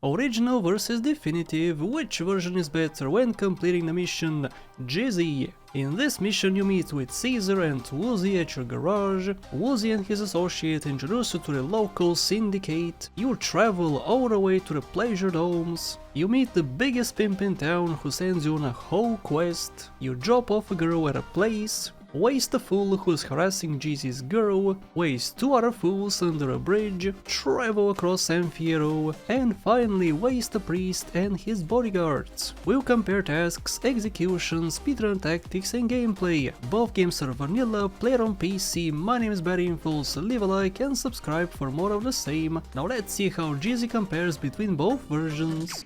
Original versus definitive, which version is better when completing the mission Jizzy? In this mission you meet with Caesar and Woozy at your garage. Woozy and his associate introduce you to the local syndicate. You travel all the way to the pleasure domes. You meet the biggest pimp in town who sends you on a whole quest. You drop off a girl at a place. Waste a fool who's harassing Jizzy's girl, waste two other fools under a bridge, travel across San Fierro, and finally waste a priest and his bodyguards. We'll compare tasks, execution, speedrun tactics and gameplay. Both games are vanilla, played on PC. My name is BadInfos, leave a like and subscribe for more of the same. Now let's see how Jizzy compares between both versions.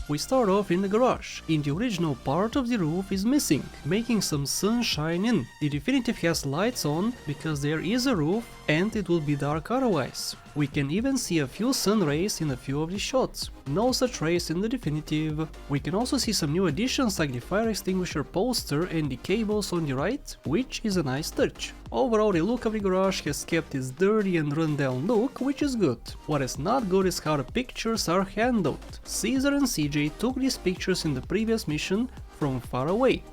We start off in the garage. In the original, part of the roof is missing, making some sunshine in. The definitive has lights on because there is a roof and it would be dark otherwise. We can even see a few sun rays in a few of the shots. No such rays in the definitive. We can also see some new additions like the fire extinguisher poster and the cables on the right, which is a nice touch. Overall, the look of the garage has kept its dirty and run-down look, which is good. What is not good is how the pictures are handled. Caesar and CJ took these pictures in the previous mission from far away,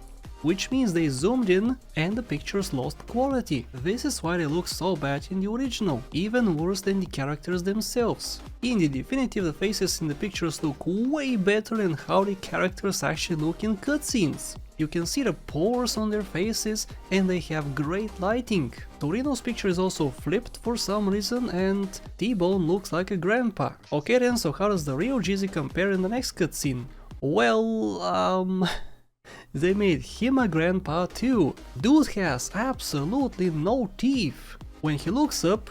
which means they zoomed in and the pictures lost quality. This is why they look so bad in the original, even worse than the characters themselves. In the definitive, the faces in the pictures look way better than how the characters actually look in cutscenes. You can see the pores on their faces and they have great lighting. Torino's picture is also flipped for some reason and T-Bone looks like a grandpa. Okay then, so how does the real Jizzy compare in the next cutscene? Well, they made him a grandpa too. Dude has absolutely no teeth. When he looks up,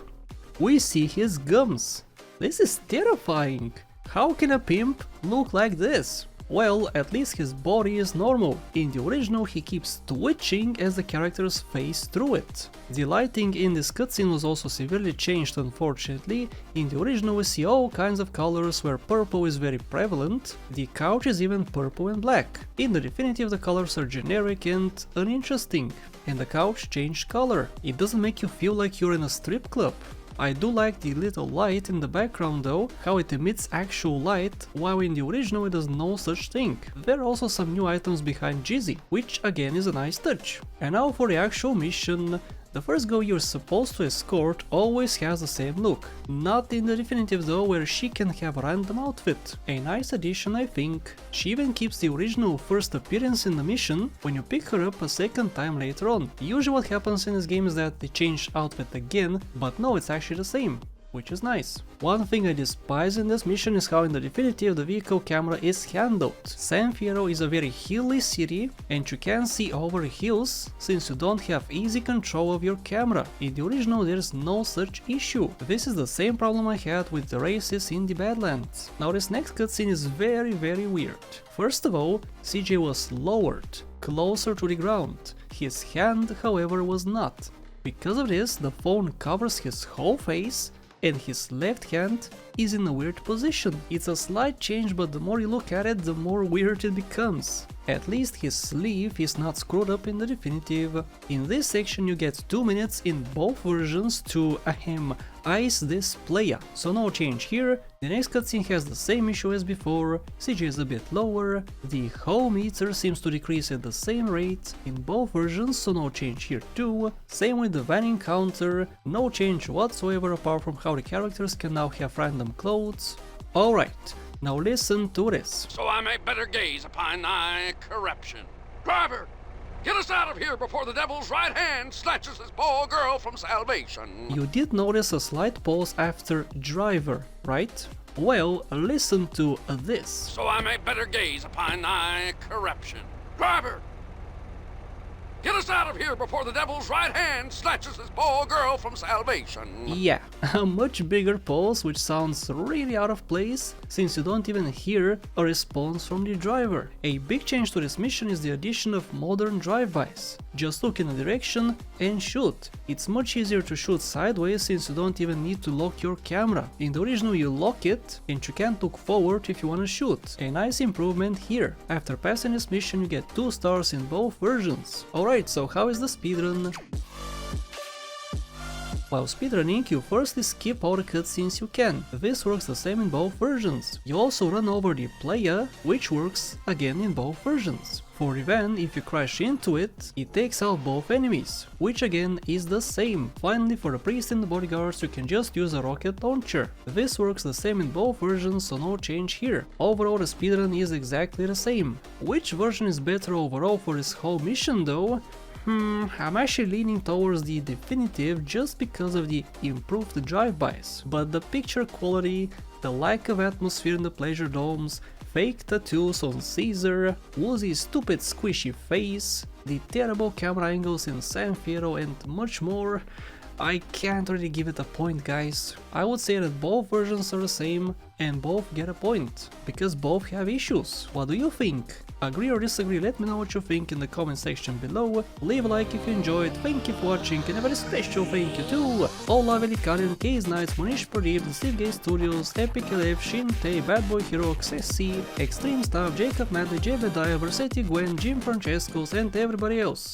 we see his gums. This is terrifying. How can a pimp look like this? Well, at least his body is normal. In the original, he keeps twitching as the characters face through it. The lighting in this cutscene was also severely changed, unfortunately. In the original, we see all kinds of colors where purple is very prevalent. The couch is even purple and black. In the definitive, the colors are generic and uninteresting. And the couch changed color. It doesn't make you feel like you're in a strip club. I do like the little light in the background though, how it emits actual light, while in the original it does no such thing. There are also some new items behind Jizzy, which again is a nice touch. And now for the actual mission. The first girl you're supposed to escort always has the same look. Not in the definitive though, where she can have a random outfit. A nice addition, I think. She even keeps the original first appearance in the mission when you pick her up a second time later on. Usually what happens in this game is that they change outfit again, but no, it's actually the same, which is nice. One thing I despise in this mission is how in the definitive the vehicle camera is handled. San Fierro is a very hilly city and you can't see over hills since you don't have easy control of your camera. In the original there's no such issue. This is the same problem I had with the races in the Badlands. Now this next cutscene is very weird. First of all, CJ was lowered, closer to the ground. His hand, however, was not. Because of this, the phone covers his whole face and his left hand is in a weird position. It's a slight change, but the more you look at it, the more weird it becomes. At least his sleeve is not screwed up in the definitive. In this section you get 2 minutes in both versions to ice this player, so no change here. The next cutscene has the same issue as before, CJ is a bit lower, the hull meter seems to decrease at the same rate in both versions, so no change here too. Same with the van encounter, no change whatsoever apart from how the characters can now have random clothes. Alright, now listen to this. So I may better gaze upon thy corruption. Driver, get us out of here before the devil's right hand snatches this poor girl from salvation. You did notice a slight pause after driver, right? Well, listen to this. So I may better gaze upon thy corruption. Driver, get us out of here before the devil's right hand snatches this poor girl from salvation. Yeah, a much bigger pause, which sounds really out of place, since you don't even hear a response from the driver. A big change to this mission is the addition of modern drive-bys. Just look in a direction and shoot. It's much easier to shoot sideways since you don't even need to lock your camera. In the original you lock it and you can't look forward if you wanna shoot. A nice improvement here. After passing this mission you get 2 stars in both versions. Alright, so how is the speedrun? While speedrunning, you firstly skip all the cutscenes you can. This works the same in both versions. You also run over the player, which works again in both versions. For even if you crash into it, it takes out both enemies, which again is the same. Finally, for the priest and the bodyguards, you can just use a rocket launcher. This works the same in both versions, so no change here. Overall, the speedrun is exactly the same. Which version is better overall for this whole mission though? I'm actually leaning towards the definitive just because of the improved drive-bys, but the picture quality, the lack of atmosphere in the pleasure domes, fake tattoos on Caesar, Woozy's stupid squishy face, the terrible camera angles in San Fierro and much more, I can't really give it a point, guys. I would say that both versions are the same and both get a point, because both have issues. What do you think? Agree or disagree? Let me know what you think in the comment section below. Leave a like if you enjoyed, thank you for watching, and a very special thank you to Ola Velikarian, Case Knights, Manish Pradeep, The Steve Gay Studios, Epic Elef, Shinte, Bad Boy Hero, XSC, Extreme Stuff, Jacob Madley, Jebediah, Versetti Gwen, Jim Francescos, and everybody else.